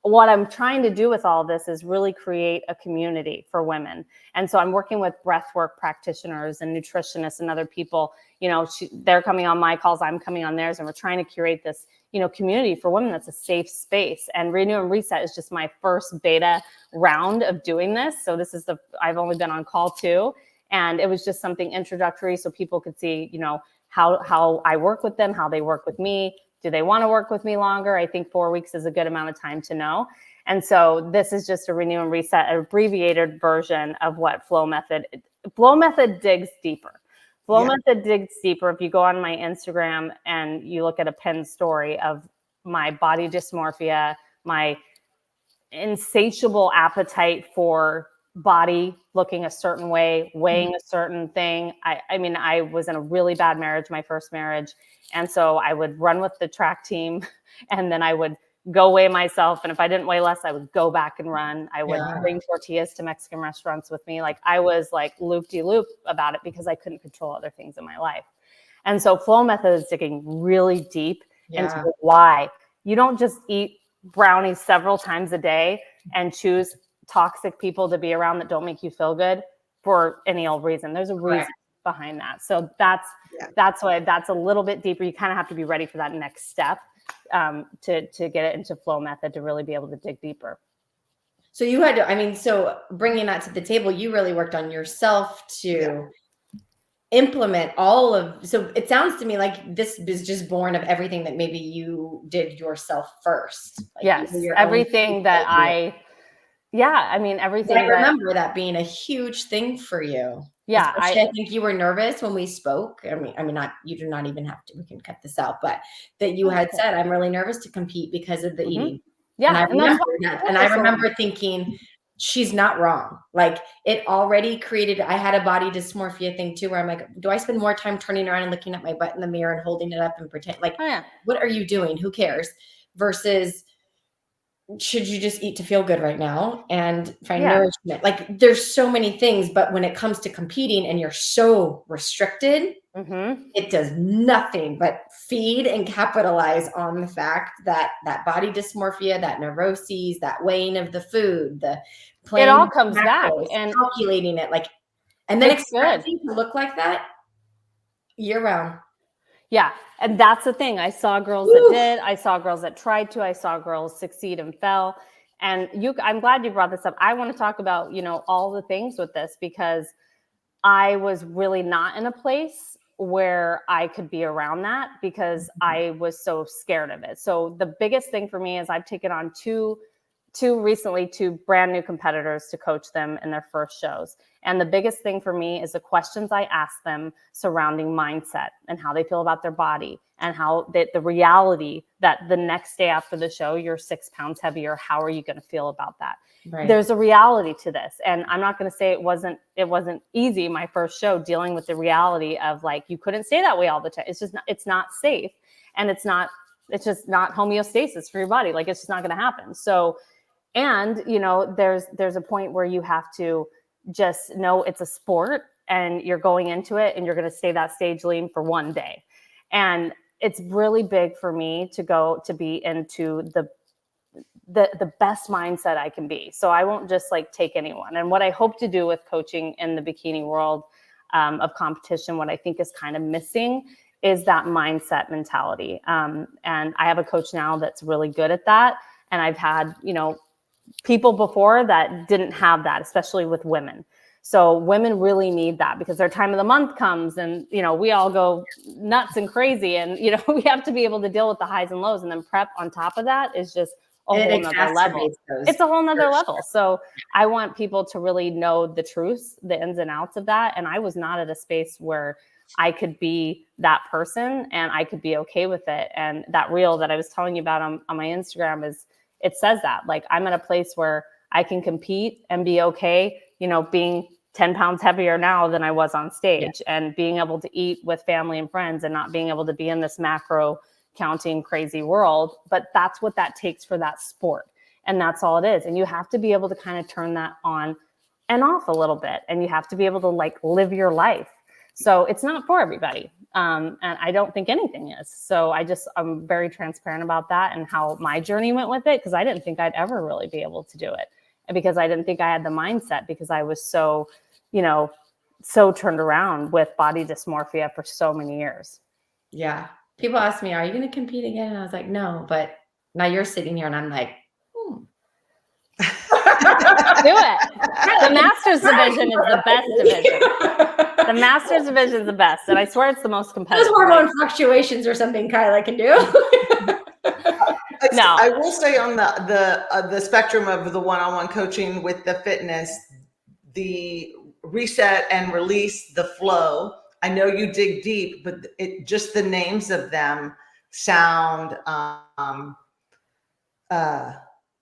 what I'm trying to do with all this is really create a community for women. And so I'm working with breathwork practitioners and nutritionists and other people. They're coming on my calls, I'm coming on theirs, and we're trying to curate this, community for women that's a safe space. And Renew and Reset is just my first beta round of doing this. So I've only been on call 2, and it was just something introductory so people could see, how I work with them, how they work with me. Do they want to work with me longer? I think 4 weeks is a good amount of time to know. And so this is just a Renew and Reset, an abbreviated version of what Flow Method digs deeper. Flow Method digs deeper. If you go on my Instagram and you look at a pinned story of my body dysmorphia, my insatiable appetite for body looking a certain way, weighing a certain thing. I was in a really bad marriage, my first marriage. And so I would run with the track team and then I would go weigh myself. And if I didn't weigh less, I would go back and run. I would bring tortillas to Mexican restaurants with me. Like I was like loop-de-loop about it because I couldn't control other things in my life. And so Flow Method is digging really deep into why. You don't just eat brownies several times a day and choose toxic people to be around that don't make you feel good for any old reason. There's a reason behind that. So that's why that's a little bit deeper. You kind of have to be ready for that next step to get it into Flow Method to really be able to dig deeper. So you had to, so bringing that to the table, you really worked on yourself to implement so it sounds to me like this is just born of everything that maybe you did yourself first. Like everything that everything. I remember that being a huge thing for you. Yeah. I think you were nervous when we spoke. You do not even have to, we can cut this out, but that you had said, I'm really nervous to compete because of the eating. Yeah. And I remember that. And I remember thinking, she's not wrong. Like it already created, I had a body dysmorphia thing too, where I'm like, do I spend more time turning around and looking at my butt in the mirror and holding it up and pretend like, what are you doing? Who cares? Versus should you just eat to feel good right now and find nourishment? Like there's so many things, but when it comes to competing and you're so restricted, it does nothing but feed and capitalize on the fact that body dysmorphia, that neuroses, that weighing of the food, it all comes back and calculating it, like, and then expecting to look like that year round. Yeah. And that's the thing. I saw girls that did, I saw girls that tried to, I saw girls succeed and fell. And I'm glad you brought this up. I want to talk about, all the things with this because I was really not in a place where I could be around that because I was so scared of it. So the biggest thing for me is I've taken on two brand new competitors to coach them in their first shows. And the biggest thing for me is the questions I ask them surrounding mindset and how they feel about their body and how the reality that the next day after the show, you're 6 pounds heavier. How are you going to feel about that? Right. There's a reality to this. And I'm not going to say it wasn't easy my first show dealing with the reality of like, you couldn't stay that way all the time. It's not safe. And it's just not homeostasis for your body. Like it's just not going to happen. So, and there's a point where you have to just know it's a sport and you're going into it and you're going to stay that stage lean for one day. And it's really big for me to be into the best mindset I can be. So I won't just like take anyone. And what I hope to do with coaching in the bikini world of competition, what I think is kind of missing is that mindset mentality. And I have a coach now that's really good at that. And I've had, people before that didn't have that, especially with women. So women really need that because their time of the month comes and, we all go nuts and crazy and, we have to be able to deal with the highs and lows, and then prep on top of that is just a whole nother level. It's a whole nother level. So I want people to really know the truth, the ins and outs of that. And I was not at a space where I could be that person and I could be okay with it. And that reel that I was telling you about on my Instagram it says that, like, I'm at a place where I can compete and be okay, being 10 pounds heavier now than I was on stage, and being able to eat with family and friends and not being able to be in this macro counting crazy world. But that's what that takes for that sport. And that's all it is. And you have to be able to kind of turn that on and off a little bit. And you have to be able to like live your life. So it's not for everybody. And I don't think anything is. So I'm very transparent about that and how my journey went with it, because I didn't think I'd ever really be able to do it. And because I didn't think I had the mindset, because I was so, so turned around with body dysmorphia for so many years. Yeah. People ask me, are you going to compete again? And I was like, no, but now you're sitting here and I'm like, do it. The Masters division is the best division. The Masters division is the best. And I swear it's the most competitive. Those hormone fluctuations or something Kyla can do. No. I will say on the spectrum of the one-on-one coaching with the fitness, the reset and release, the flow. I know you dig deep, but just the names of them sound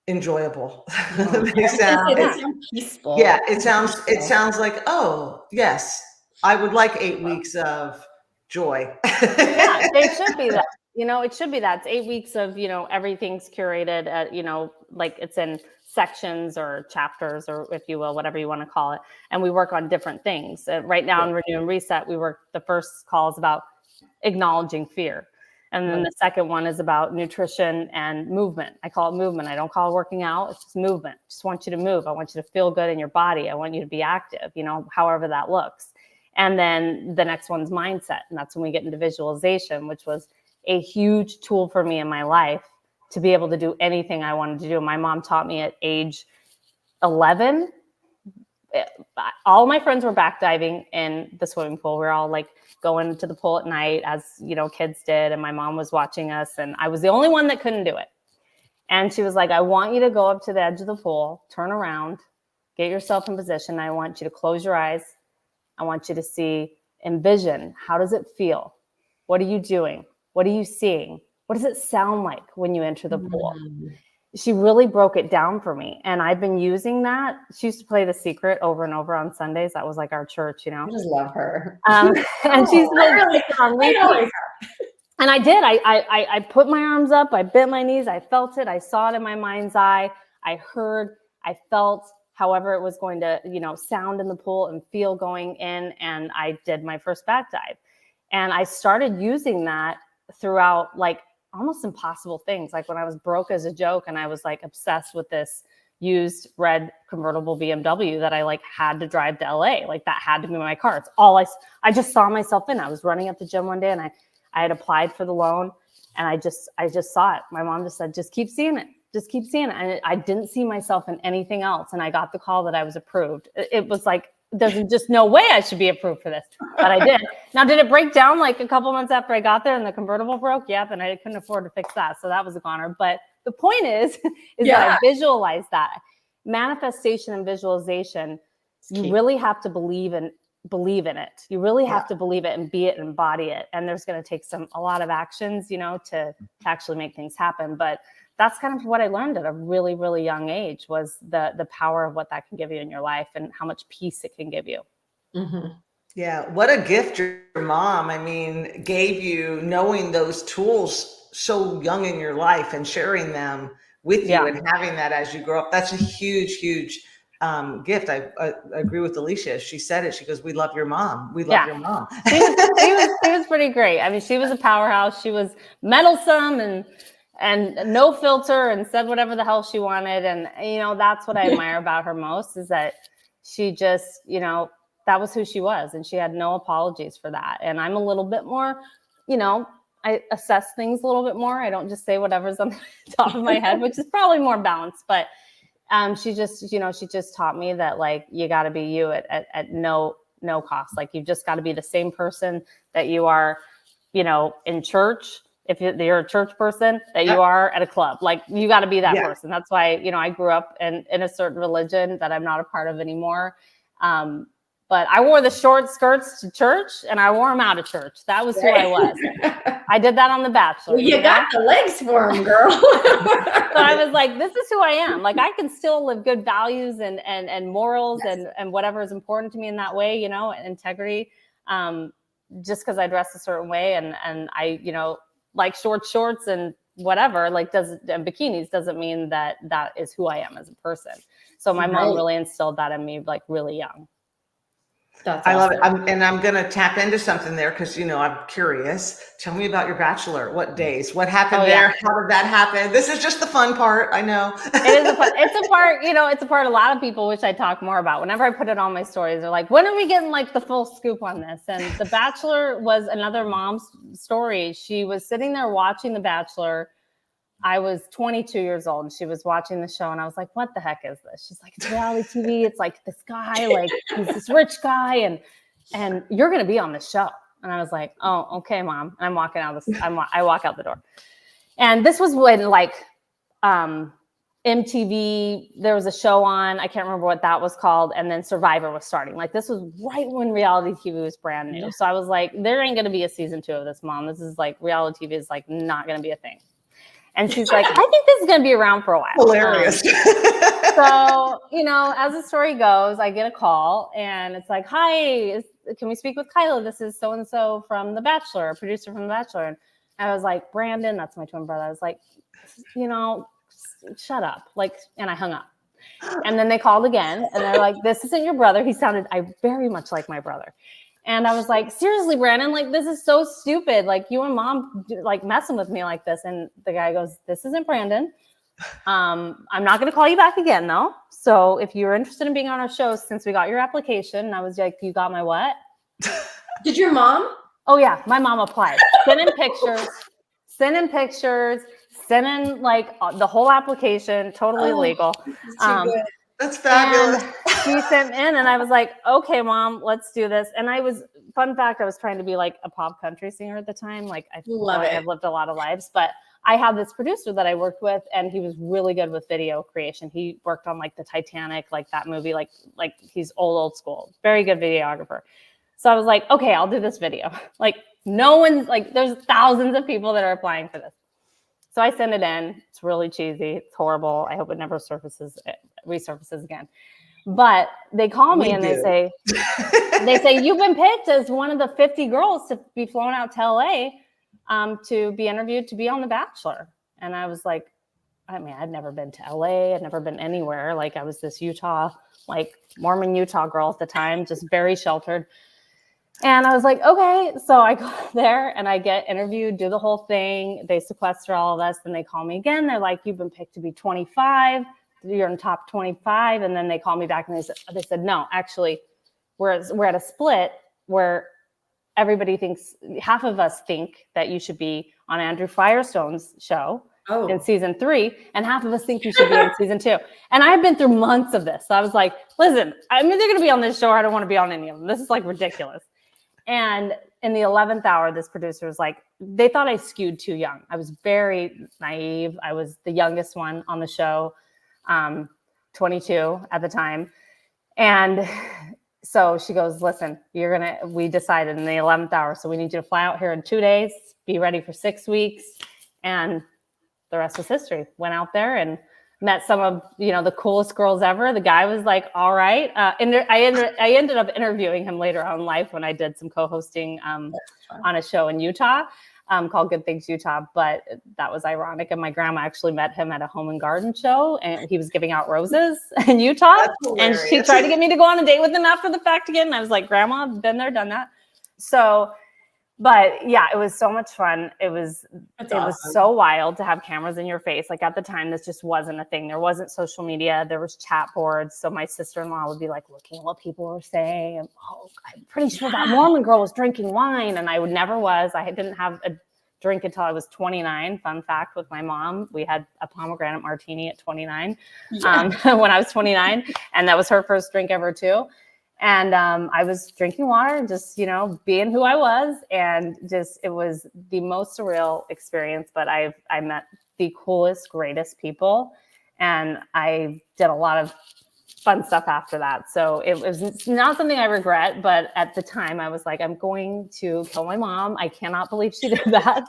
enjoyable. They sound peaceful. Yeah, it sounds like, oh yes, I would like 8 weeks of joy. Yeah, they should be that. It should be that. It's 8 weeks of, everything's curated at, like it's in sections or chapters, or if you will, whatever you want to call it. And we work on different things. Right now in Renew and Reset, the first call is about acknowledging fear. And then the second one is about nutrition and movement. I call it movement. I don't call it working out. It's just movement. Just want you to move. I want you to feel good in your body. I want you to be active, however that looks. And then the next one's mindset. And that's when we get into visualization, which was a huge tool for me in my life to be able to do anything I wanted to do. My mom taught me at age 11. All my friends were back diving in the swimming pool. We were all like going to the pool at night, as kids did. And my mom was watching us, and I was the only one that couldn't do it. And she was like, I want you to go up to the edge of the pool, turn around, get yourself in position. I want you to close your eyes. I want you to envision. How does it feel? What are you doing? What are you seeing? What does it sound like when you enter the pool? She really broke it down for me. And I've been using that. She used to play The Secret over and over on Sundays. That was like our church, I just love her. And she's really on repeat. And I did. I put my arms up. I bent my knees. I felt it. I saw it in my mind's eye. I heard. I felt however it was going to, sound in the pool and feel going in. And I did my first back dive. And I started using that throughout like almost impossible things. Like when I was broke as a joke and I was like obsessed with this used red convertible BMW that I like had to drive to LA. Like that had to be my car. It's all I just saw myself in. I was running at the gym one day and I had applied for the loan and I just saw it. My mom just said, just keep seeing it. Just keep seeing it. And I didn't see myself in anything else. And I got the call that I was approved. It was like there's just no way I should be approved for this, but I did. Now, did it break down like a couple months after I got there and the convertible broke? Yep, and I couldn't afford to fix that, so that was a goner. But the point is that I visualized that manifestation and visualization. You really have to believe in it. You really have to believe it and be it and embody it. And there's going to take a lot of actions, to actually make things happen. But that's kind of what I learned at a really, really young age, was the power of what that can give you in your life and how much peace it can give you. Mm-hmm. Yeah. What a gift your mom, gave you, knowing those tools so young in your life and sharing them with you and having that as you grow up. That's a huge, huge gift. I agree with Alicia. She said it. She goes, "We love your mom. We love your mom." She was pretty great. She was a powerhouse. She was meddlesome and no filter and said whatever the hell she wanted. And, that's what I admire about her most, is that she just, that was who she was. And she had no apologies for that. And I'm a little bit more, I assess things a little bit more. I don't just say whatever's on the top of my head, which is probably more balanced. But she just, she just taught me that, like, you got to be you at no cost. Like, you've just got to be the same person that you are, in church. If you're a church person, that you are at a club, like, you got to be that person. That's why, I grew up in a certain religion that I'm not a part of anymore. But I wore the short skirts to church and I wore them out of church. That was who I was. I did that on The Bachelor. Well, you got the legs for them, girl. So I was like, this is who I am. Like, I can still live good values and morals and whatever is important to me in that way, integrity. Just because I dress a certain way and I, like short shorts and whatever, and bikinis doesn't mean that is who I am as a person. So my mom really instilled that in me, like, really young. That's I love awesome. it. I'm going to tap into something there because, I'm curious. Tell me about your Bachelor. What days? What happened there? How did that happen? This is just the fun part. I know. It's a part, it's a part a lot of people wish I'd talk more about. Whenever I put it on my stories, they're like, when are we getting like the full scoop on this? And The Bachelor was another mom's story. She was sitting there watching The Bachelor. I was 22 years old and she was watching the show and I was like, what the heck is this? She's like, it's reality TV. It's like this guy, like, he's this rich guy and you're going to be on the show. And I was like, oh, okay, Mom. And I'm walking out I walk out the door. And this was when, like, MTV, there was a show on, I can't remember what that was called. And then Survivor was starting. Like, this was right when reality TV was brand new. So I was like, there ain't going to be a season 2 of this, Mom. This is like, reality TV is like not going to be a thing. And she's like, I think this is going to be around for a while. Hilarious. So, as the story goes, I get a call and it's like, hi, can we speak with Kyla? This is so-and-so from The Bachelor, a producer from The Bachelor. And I was like, Brandon, that's my twin brother. I was like, shut up. Like, and I hung up. And then they called again and they're like, this isn't your brother. I very much like my brother. And I was like, seriously, Brandon, like, this is so stupid. Like, you and Mom, like, messing with me like this. And the guy goes, this isn't Brandon. I'm not going to call you back again, though. So if you're interested in being on our show, since we got your application, and I was like, you got my what? Did your mom? Oh, yeah. My mom applied. Sending pictures, sending like the whole application, totally legal. That's fabulous. She sent in and I was like, okay, Mom, let's do this. And fun fact, I was trying to be like a pop country singer at the time. Like, I feel like I've lived a lot of lives, but I had this producer that I worked with and he was really good with video creation. He worked on like the Titanic, like that movie, like he's old school, very good videographer. So I was like, okay, I'll do this video. Like, no one's like, there's thousands of people that are applying for this. So I send it in. It's really cheesy. It's horrible. I hope it never resurfaces again. But they call me they say, you've been picked as one of the 50 girls to be flown out to LA to be interviewed to be on The Bachelor. And I was like, I'd never been to LA. I'd never been anywhere. Like, I was this Mormon Utah girl at the time, just very sheltered. And I was like, okay. So I go there and I get interviewed, do the whole thing. They sequester all of us. Then they call me again. They're like, you've been picked to be 25. You're in top 25. And then they call me back and they said, no, actually, we're at a split where everybody thinks, half of us think that you should be on Andrew Firestone's show. in season 3, and half of us think you should be in season 2. And I've been through months of this. So I was like, listen, I'm either going to be on this show or I don't want to be on any of them. This is like ridiculous. And in the 11th hour, this producer was like, they thought I skewed too young. I was very naive. I was the youngest one on the show, 22 at the time. And so she goes, listen, we decided in the 11th hour, so we need you to fly out here in 2 days, be ready for 6 weeks. And the rest was history. Went out there and met some of, the coolest girls ever. The guy was like, all right. And I ended up interviewing him later on in life when I did some co-hosting on a show in Utah called Good Things Utah. But that was ironic. And my grandma actually met him at a home and garden show, and he was giving out roses in Utah. And she tried to get me to go on a date with him after the fact again. And I was like, Grandma, I've been there, done that. So, but yeah, it was so much fun. It was so wild to have cameras in your face. Like at the time, this just wasn't a thing. There wasn't social media. There was chat boards. So my sister-in-law would be like looking at what people were saying. And, I'm pretty sure that Mormon girl was drinking wine. And I never was. I didn't have a drink until I was 29. Fun fact with my mom, we had a pomegranate martini at 29 when I was 29. And that was her first drink ever too. And I was drinking water and just, being who I was. And just, it was the most surreal experience. But I met the coolest, greatest people. And I did a lot of fun stuff after that. So it was not something I regret. But at the time, I was like, I'm going to kill my mom. I cannot believe she did that.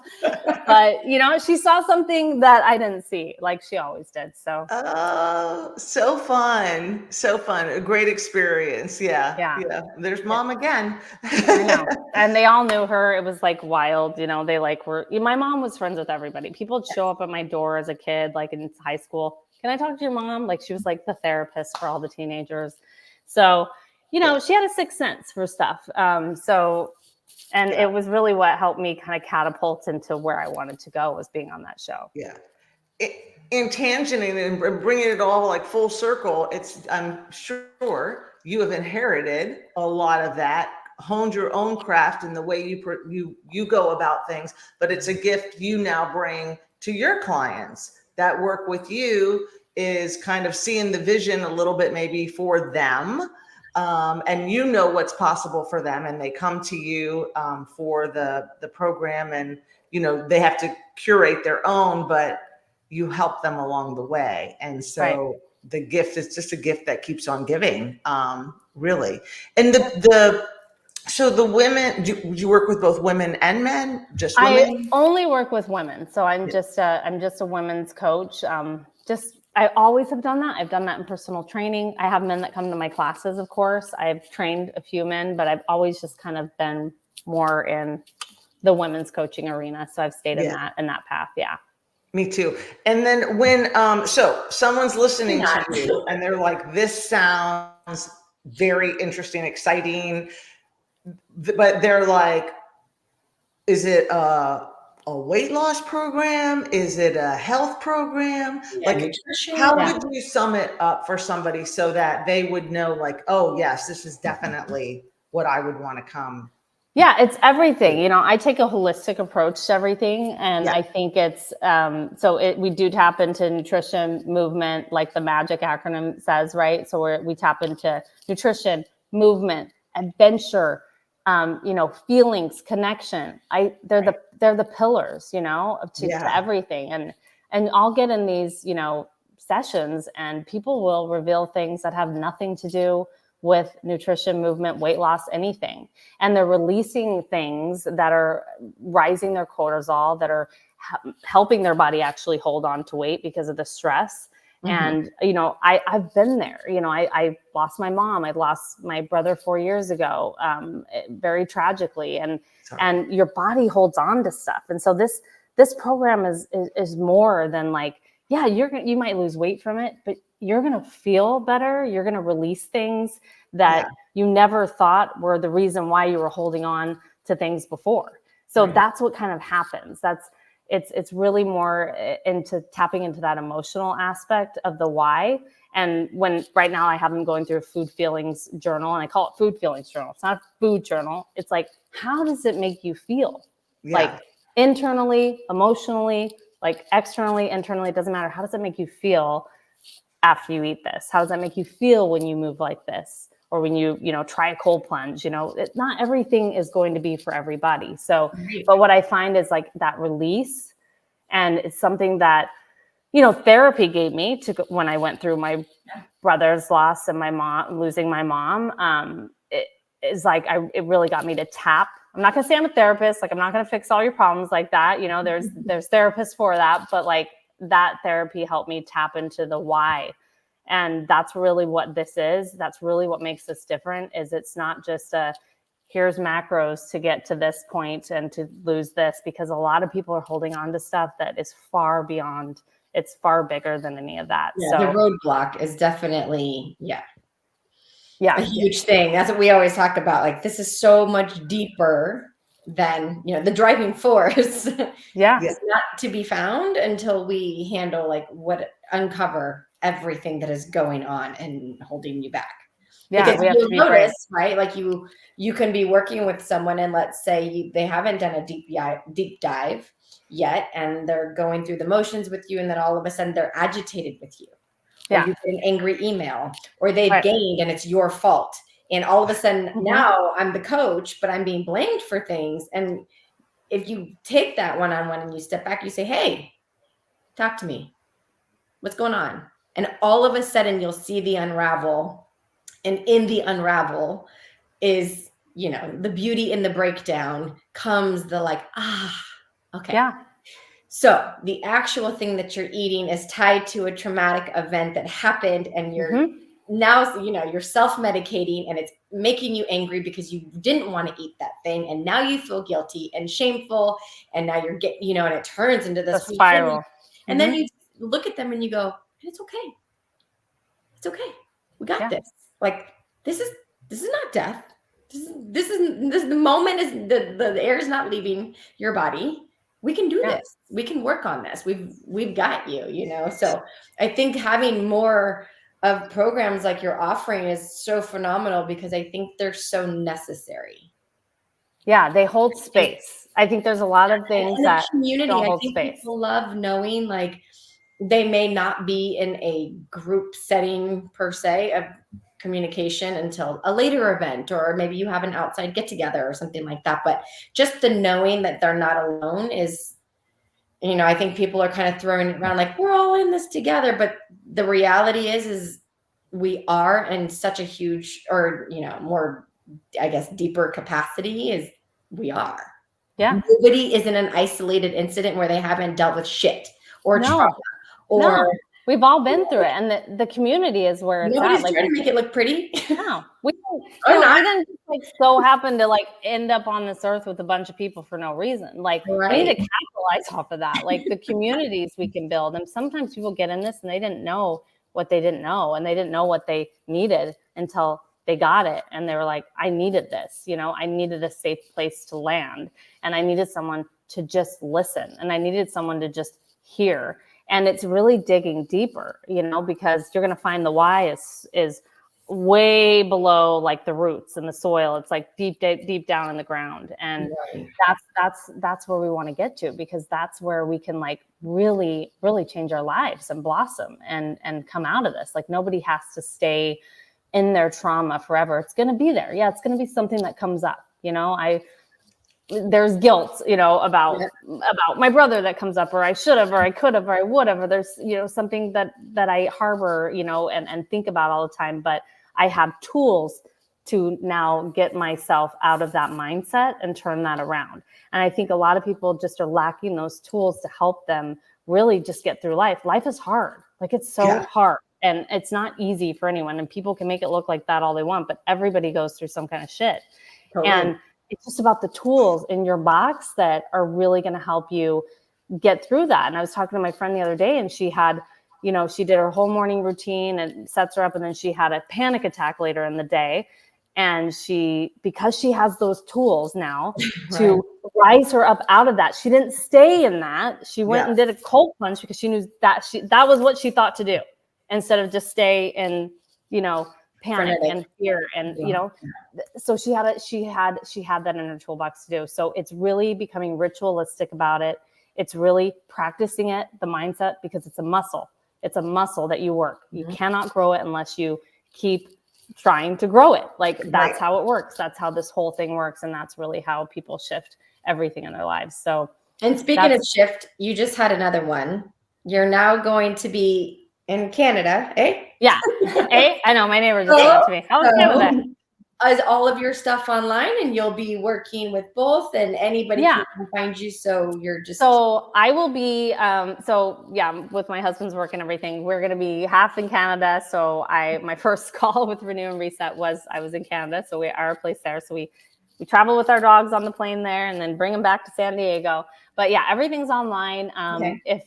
But, she saw something that I didn't see, like she always did. So. Oh, so fun. So fun. A great experience. Yeah. There's mom again. I know. And they all knew her. It was like wild. My mom was friends with everybody. People would show up at my door as a kid, like in high school. Can I talk to your mom? Like she was like the therapist for all the teenagers. So, she had a sixth sense for stuff. It was really what helped me kind of catapult into where I wanted to go, was being on that show. Yeah. In tangenting and bringing it all like full circle, I'm sure you have inherited a lot of that, honed your own craft in the way you go about things, but it's a gift you now bring to your clients that work with you, is kind of seeing the vision a little bit maybe for them. And what's possible for them, and they come to you for the program, and they have to curate their own, but you help them along the way. And so the gift is just a gift that keeps on giving, really. And so the women, do you work with both women and men? Just women? I only work with women. So I'm just a women's coach. I always have done that. I've done that in personal training. I have men that come to my classes, of course. I've trained a few men, but I've always just kind of been more in the women's coaching arena. So I've stayed in that path. Yeah. Me too. And then when, so someone's listening to you and they're like, this sounds very interesting, exciting, but they're like, is it a weight loss program? Is it a health program? How would you sum it up for somebody so that they would know, like, oh yes, this is definitely what I would want to come. Yeah, it's everything. I take a holistic approach to everything. And I think it's, we do tap into nutrition, movement, like the MAGIC acronym says, right? So we tap into nutrition, movement, adventure, feelings, connection. They're the pillars, to everything. And I'll get in these, sessions, and people will reveal things that have nothing to do with nutrition, movement, weight loss, anything. And they're releasing things that are rising their cortisol, that are helping their body actually hold on to weight because of the stress. Mm-hmm. And, I've been there. I lost my mom. I lost my brother 4 years ago, very tragically. And your body holds on to stuff. And so this program is more than like, you might lose weight from it, but you're going to feel better. You're going to release things that you never thought were the reason why you were holding on to things before. So that's what kind of happens. It's really more into tapping into that emotional aspect of the why. And right now I have them going through a food feelings journal, and I call it food feelings journal. It's not a food journal. It's like, how does it make you feel? Like internally, emotionally, like externally, internally, it doesn't matter. How does it make you feel after you eat this? How does that make you feel when you move like this? Or when you try a cold plunge, not everything is going to be for everybody. So, but what I find is like that release, and it's something that, therapy gave me when I went through my brother's loss and losing my mom. It is like, it really got me to tap. I'm not going to say I'm a therapist. Like, I'm not going to fix all your problems like that. There's therapists for that, but like that therapy helped me tap into the why. And that's really what this is. That's really what makes this different, is it's not just here's macros to get to this point and to lose this, because a lot of people are holding on to stuff that is far beyond, it's far bigger than any of that. Yeah, so the roadblock is definitely, yeah, a huge thing. That's what we always talk about. Like, this is so much deeper than, the driving force. Yeah. It's not to be found until we uncover everything that is going on and holding you back. Yeah, because you'll notice, right? Like you can be working with someone, and let's say they haven't done a deep dive yet, and they're going through the motions with you, and then all of a sudden they're agitated with you. Or you get an angry email, or they've gained and it's your fault. And all of a sudden now I'm the coach, but I'm being blamed for things. And if you take that one-on-one and you step back, you say, hey, talk to me. What's going on? And all of a sudden you'll see the unravel. And in the unravel is, the beauty in the breakdown comes the like, okay. Yeah. So the actual thing that you're eating is tied to a traumatic event that happened, and you're now, you're self-medicating, and it's making you angry because you didn't want to eat that thing. And now you feel guilty and shameful. And now you're getting, and it turns into this spiral. And then you look at them and you go, it's okay. It's okay. We got this. Like, this is not death. This is the moment is the air is not leaving your body. We can do this. We can work on this. We've got you, So I think having more of programs like you're offering is so phenomenal, because I think they're so necessary. Yeah, they hold space. I think there's a lot of things that community, don't hold I think space. People love knowing, like, they may not be in a group setting per se of communication until a later event, or maybe you have an outside get together or something like that. But just the knowing that they're not alone is, I think people are kind of throwing it around like we're all in this together. But the reality is we are in such a huge, or, more, I guess, deeper capacity is we are. Yeah. Nobody is in an isolated incident where they haven't dealt with shit or trauma. Or we've all been through it, and the community is where it's nobody's at. Like, trying to make it look pretty. No, we didn't just so happen to end up on this earth with a bunch of people for no reason. Like, we need to capitalize off of that. Like, the communities we can build. And sometimes people get in this and they didn't know what they didn't know, and they didn't know what they needed until they got it. And they were like, I needed this, I needed a safe place to land, and I needed someone to just listen, and I needed someone to just hear. And it's really digging deeper, because you're going to find the why is way below like the roots and the soil. It's like deep down in the ground. And that's where we want to get to, because that's where we can like really, really change our lives and blossom and come out of this. Like, nobody has to stay in their trauma forever. It's going to be there. Yeah. It's going to be something that comes up. There's guilt, about my brother that comes up, or I should have, or I could have, or I would have, or there's, something that I harbor, and think about all the time. But I have tools to now get myself out of that mindset and turn that around. And I think a lot of people just are lacking those tools to help them really just get through life. Life is hard. Like, it's so hard, and it's not easy for anyone. And people can make it look like that all they want, but everybody goes through some kind of shit. Totally. And it's just about the tools in your box that are really going to help you get through that. And I was talking to my friend the other day, and she had, she did her whole morning routine and sets her up. And then she had a panic attack later in the day. And because she has those tools now to rise her up out of that, she didn't stay in that. She went and did a cold plunge because she knew that that was what she thought to do, instead of just stay in, panic and fear. And, so she had that in her toolbox to do. So it's really becoming ritualistic about it. It's really practicing it, the mindset, because it's a muscle. It's a muscle that you work. You cannot grow it unless you keep trying to grow it. Like that's how it works. That's how this whole thing works. And that's really how people shift everything in their lives. So, and speaking of shift, you just had another one. You're now going to be in Canada, eh? Yeah. I know my neighbor just said to me. How was Canada? Is all of your stuff online and you'll be working with both and anybody can find you? So you're just. So I will be, with my husband's work and everything, we're going to be half in Canada. So my first call with Renew and Reset was I was in Canada. So we are a place there. So we travel with our dogs on the plane there and then bring them back to San Diego. But yeah, everything's online. If,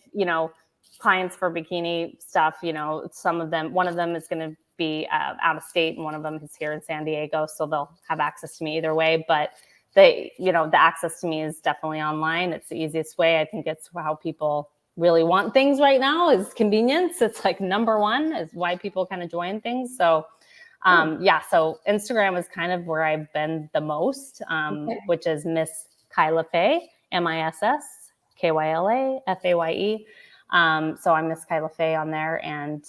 clients for bikini stuff, one of them is going to be out of state and one of them is here in San Diego. So they'll have access to me either way. But the access to me is definitely online. It's the easiest way. I think it's how people really want things right now is convenience. It's like number one is why people kind of join things. So so Instagram is kind of where I've been the most, which is Miss Kyla Faye, MissKylaFaye. So I'm Miss Kyla Faye on there. And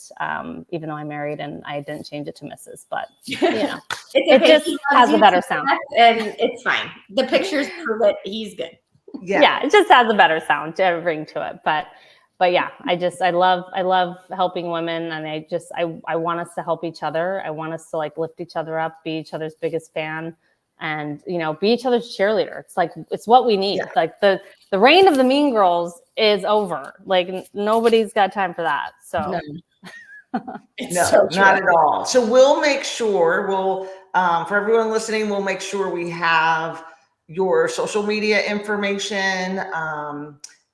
even though I'm married and I didn't change it to Mrs., but it just has a better sound. And it's fine. The pictures prove it. He's good. Yeah. It just has a better sound to bring to it. But yeah, I love helping women. And I want us to help each other. I want us to like lift each other up, be each other's biggest fan. And, be each other's cheerleader. It's like, it's what we need. Yeah. Like the reign of the mean girls is over. Like nobody's got time for that. So no, not at all. So we'll make sure for everyone listening, we'll make sure we have your social media information,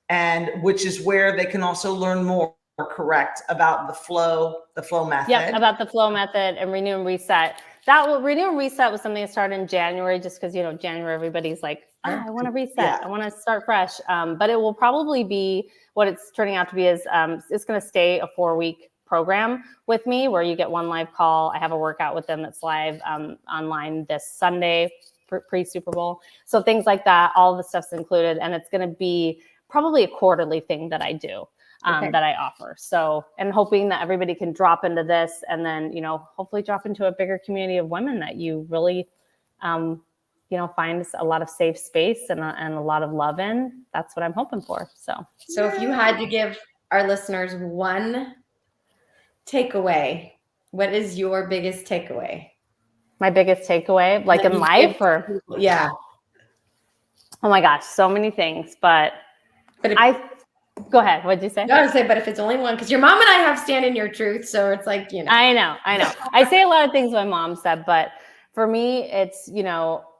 and which is where they can also learn more, correct, about the flow method. Yeah, about the flow method and Renew and Reset. Renew and Reset was something that started in January, just because, January, everybody's like, I want to reset. Yeah. I want to start fresh. But it will probably be what it's turning out to be is it's going to stay a 4-week program with me where you get one live call. I have a workout with them that's live online this Sunday pre-Super Bowl. So things like that, all of the stuff's included. And it's going to be probably a quarterly thing that I do. That I offer. So, and hoping that everybody can drop into this and then, hopefully drop into a bigger community of women that you really, find a lot of safe space and a lot of love in. That's what I'm hoping for. So if you had to give our listeners one takeaway, what is your biggest takeaway? My biggest takeaway, like in life or? Yeah. Oh my gosh, so many things, but go ahead. What'd you say? No, I was saying, but if it's only one, because your mom and I have stand in your truth. So it's like, I know. I say a lot of things my mom said, but for me, it's,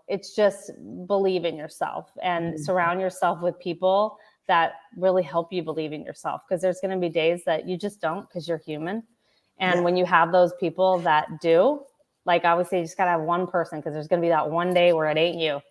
it's just believe in yourself and surround yourself with people that really help you believe in yourself. Because there's going to be days that you just don't, because you're human. And when you have those people that do, like I always say, you just got to have one person, because there's going to be that one day where it ain't you.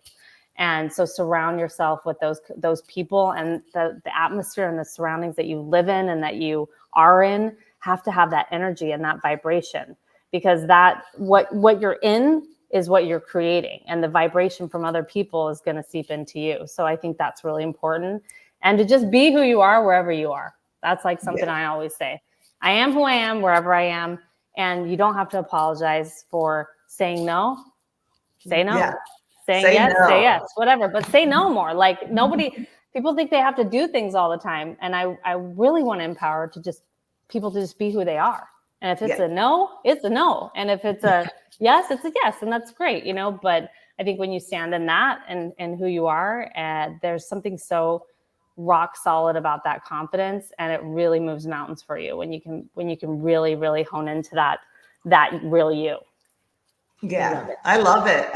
And so surround yourself with those people, and the atmosphere and the surroundings that you live in and that you are in have to have that energy and that vibration, because that what you're in is what you're creating, and the vibration from other people is going to seep into you. So I think that's really important, and to just be who you are wherever you are. That's like something I always say. I am who I am wherever I am, and you don't have to apologize for saying no. Say no. Yeah. Saying yes, no. Say yes, whatever, but say no more. Like people think they have to do things all the time. And I really want to empower people to just be who they are. And if it's a no, it's a no. And if it's a yes, it's a yes. And that's great, but I think when you stand in that and who you are, there's something so rock solid about that confidence. And it really moves mountains for you when you can really, really hone into that real you. Yeah, I love it.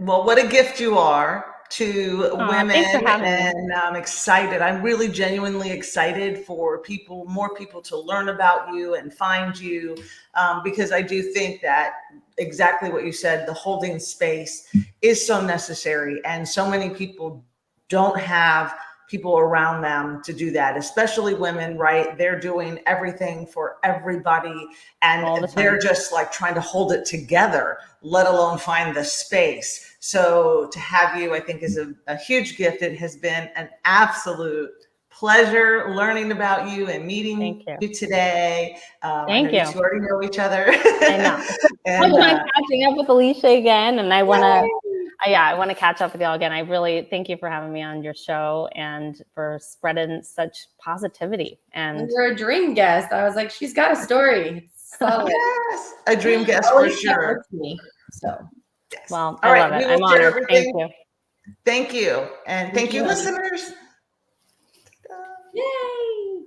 Well, what a gift you are to women, and I'm excited. I'm really genuinely excited for more people to learn about you and find you, because I do think that exactly what you said, the holding space is so necessary, and so many people don't have people around them to do that, especially women, right? They're doing everything for everybody, and they're just like trying to hold it together, let alone find the space. So to have you, I think, is a huge gift. It has been an absolute pleasure learning about you and meeting Thank you. you today. I know Thank you you. two already know each other. I know. And, I'm catching up with Alicia again, and I want to catch up with y'all again. I really thank you for having me on your show and for spreading such positivity. And You're a dream guest. I was like, she's got a story. It's solid. yes, a dream guest for Always kept sure. with me, so. Yes. well, All I right, love it. we I'm will share honored. Thank everything. you. Thank you. And thank you, you. listeners.